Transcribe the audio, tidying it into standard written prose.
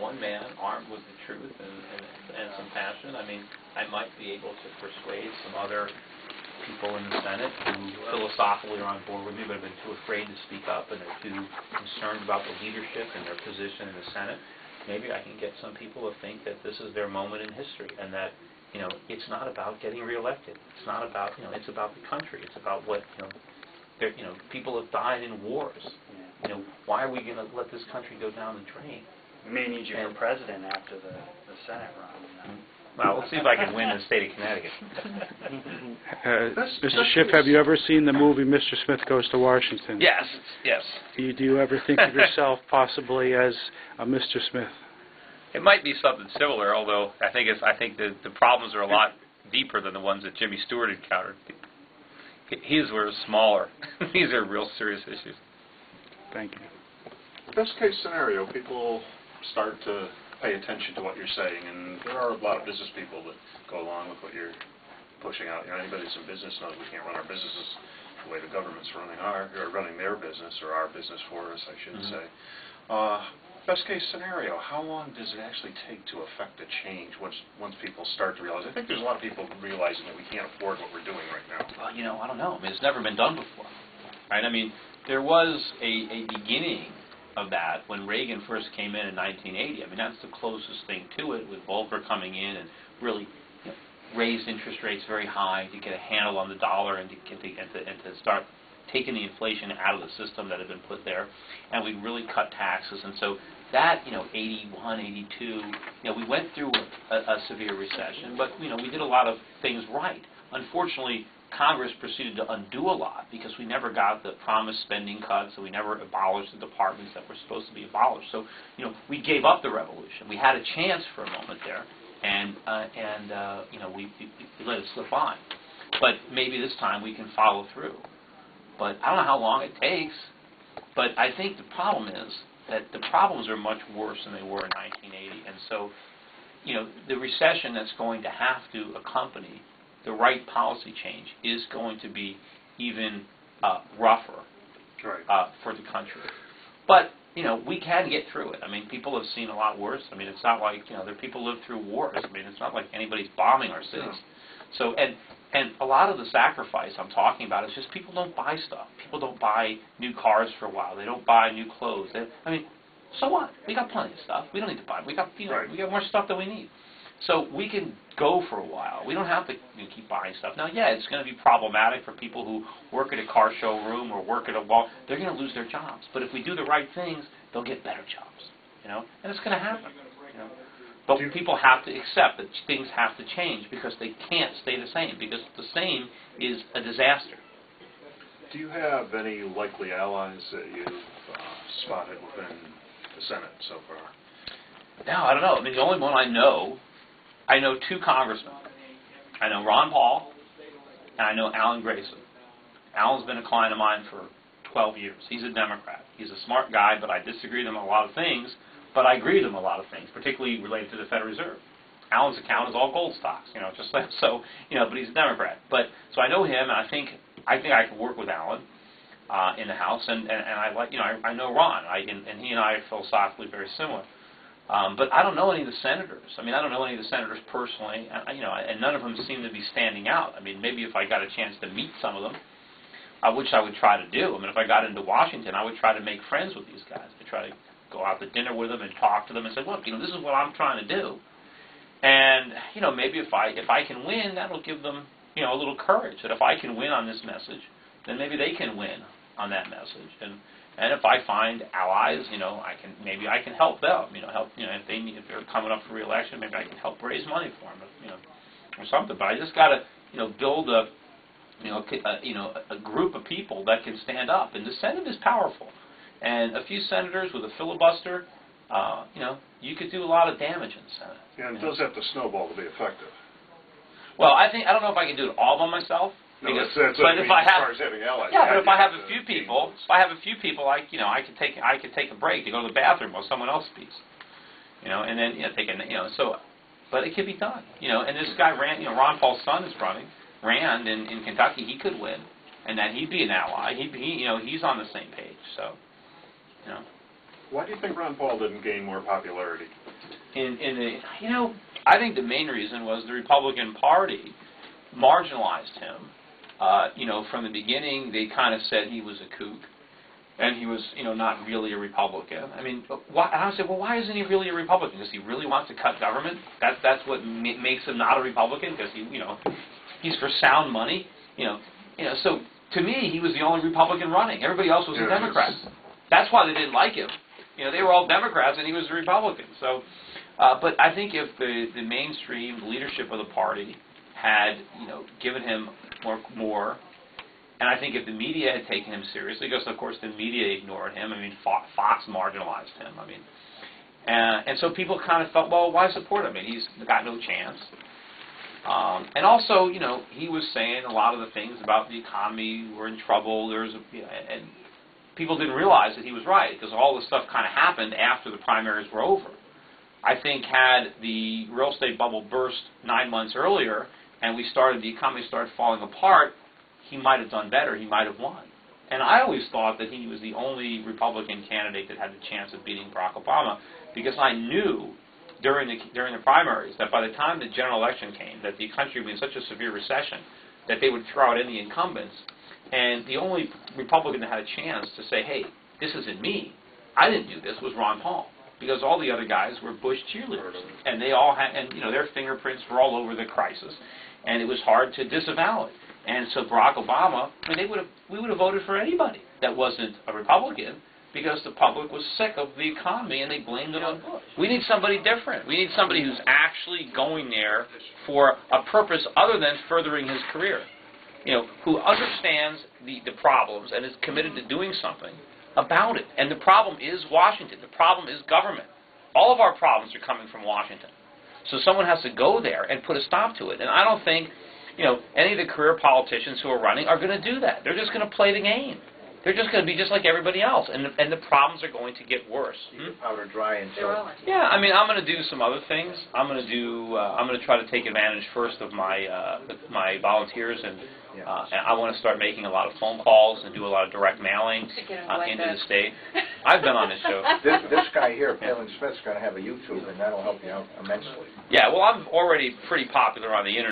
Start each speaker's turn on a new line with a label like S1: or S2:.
S1: one man armed with the truth and some passion, I mean, I might be able to persuade some other people in the Senate who philosophically are on board with me but have been too afraid to speak up and they're too concerned about the leadership and their position in the Senate. Maybe I can get some people to think that this is their moment in history and that, you know, it's not about getting reelected. It's not about, you know, it's about the country. It's about what, you know, people have died in wars. You know, why are we going to let this country go down the drain?
S2: We may need you for president after the Senate run.
S1: Well, let's see if I can win the state of Connecticut.
S3: Mr. Schiff, have you ever seen the movie Mr. Smith Goes to Washington?
S1: Yes, yes.
S3: Do you ever think of yourself possibly as a Mr. Smith?
S1: It might be something similar, although I think the problems are a lot deeper than the ones that Jimmy Stewart encountered. His were smaller. These are real serious issues.
S3: Thank you.
S4: Best case scenario, people start to pay attention to what you're saying, and there are a lot of business people that go along with what you're pushing out. You know, anybody that's in business knows we can't run our businesses the way the government's running their business, or our business for us, I should say. Best case scenario, how long does it actually take to affect a change once people start to realize? I think there's a lot of people realizing that we can't afford what we're doing right now.
S1: Well, you know, I don't know. I mean, it's never been done before, right? I mean, there was a beginning of that when Reagan first came in 1980. I mean, that's the closest thing to it, with Volcker coming in and really, you know, raised interest rates very high to get a handle on the dollar and to start taking the inflation out of the system that had been put there, and we really cut taxes. And so that, you know, 81, 82, you know, we went through a severe recession, but, you know, we did a lot of things right. Unfortunately, Congress proceeded to undo a lot because we never got the promised spending cuts, and we never abolished the departments that were supposed to be abolished. So, you know, we gave up the revolution. We had a chance for a moment there, and you know, we let it slip by. But maybe this time we can follow through. But I don't know how long it takes. But I think the problem is that the problems are much worse than they were in 1980. And so, you know, the recession that's going to have to accompany the right policy change is going to be even rougher for the country. But, you know, we can get through it. I mean, people have seen a lot worse. I mean, it's not like, you know, there are people who live through wars. I mean, it's not like anybody's bombing our cities. So, and a lot of the sacrifice I'm talking about is just people don't buy stuff. People don't buy new cars for a while. They don't buy new clothes. I mean, so what? We got plenty of stuff. We don't need to buy. We got, you know, we got more stuff than we need. So we can go for a while. We don't have to, you know, keep buying stuff. Now, yeah, it's going to be problematic for people who work at a car showroom or work at a wall. They're going to lose their jobs. But if we do the right things, they'll get better jobs, you know, and it's going to happen, you know. But people have to accept that things have to change because they can't stay the same, because the same is a disaster.
S4: Do you have any likely allies that you've spotted within the Senate so far?
S1: No, I don't know. I mean, the only one I know two congressmen. I know Ron Paul, and I know Alan Grayson. Alan's been a client of mine for 12 years. He's a Democrat. He's a smart guy, but I disagree with him on a lot of things. But I agree with him on a lot of things, particularly related to the Federal Reserve. Alan's account is all gold stocks, you know, just like so, you know. But he's a Democrat. But so I know him, and I think I can work with Alan in the House, and I like, you know, I know Ron, and he and I are philosophically very similar. But I don't know any of the senators. I mean, I don't know any of the senators personally, you know, and none of them seem to be standing out. I mean, maybe if I got a chance to meet some of them, which I would try to do. I mean, if I got into Washington, I would try to make friends with these guys. I'd try to go out to dinner with them and talk to them and say, look, you know, this is what I'm trying to do. And, you know, maybe if I can win, that'll give them, you know, a little courage. That if I can win on this message, then maybe they can win on that message. And if I find allies, you know, maybe I can help them. You know, if they're coming up for re-election, maybe I can help raise money for them, you know, or something. But I just got to, you know, build a group of people that can stand up. And the Senate is powerful. And a few senators with a filibuster, you know, you could do a lot of damage in the Senate.
S4: Yeah, and it does have to snowball to be effective.
S1: Well, I don't know if I can do it all by myself.
S4: No,
S1: because,
S4: that's
S1: but if I have,
S4: as far as having allies.
S1: yeah, but if I have a few people, I could take a break to go to the bathroom while someone else speaks, you know, and then, you know, so, but it could be done, you know. And this guy ran, you know, Ron Paul's son is running, in Kentucky. He could win, and then he'd be an ally. You know, he's on the same page, so. You know.
S4: Why do you think Ron Paul didn't gain more popularity?
S1: I think the main reason was the Republican Party marginalized him. From the beginning, they kind of said he was a kook, and he was, not really a Republican. I mean, and I said, well, why isn't he really a Republican? Because he really wants to cut government? That's what makes him not a Republican? Because he's for sound money? So to me, he was the only Republican running. Everybody else was a Democrat. That's why they didn't like him. They were all Democrats, and he was a Republican. So, but I think if the mainstream leadership of the party had, given him more, and I think if the media had taken him seriously, because of course the media ignored him. I mean, Fox marginalized him. I mean, and so people kind of felt, well, why support him? I mean, he's got no chance. And also, he was saying a lot of the things about the economy were in trouble. And people didn't realize that he was right, because all this stuff kind of happened after the primaries were over. I think had the real estate bubble burst 9 months earlier, and the economy started falling apart, he might have done better. He might have won. And I always thought that he was the only Republican candidate that had the chance of beating Barack Obama, because I knew during the primaries that by the time the general election came, that the country would be in such a severe recession that they would throw out any incumbents. And the only Republican that had a chance to say, hey, this isn't me, I didn't do this, was Ron Paul. Because all the other guys were Bush cheerleaders. And they all had, their fingerprints were all over the crisis. And it was hard to disavow it. And so Barack Obama, we would have voted for anybody that wasn't a Republican, because the public was sick of the economy and they blamed it on Bush. We need somebody different. We need somebody who's actually going there for a purpose other than furthering his career. Who understands the problems and is committed to doing something about it. And the problem is Washington. The problem is government. All of our problems are coming from Washington. So someone has to go there and put a stop to it. And I don't think, any of the career politicians who are running are going to do that. They're just going to play the game. They're just going to be just like everybody else, and the problems are going to get worse.
S2: Powder dry until.
S1: Yeah, I'm going to do some other things. I'm going to try to take advantage first of my volunteers, and I want to start making a lot of phone calls and do a lot of direct mailing into the state. I've been on this show.
S5: This guy here, Palin Smith's going to have a YouTube, and that'll help you out immensely.
S1: Yeah, well, I'm already pretty popular on the internet.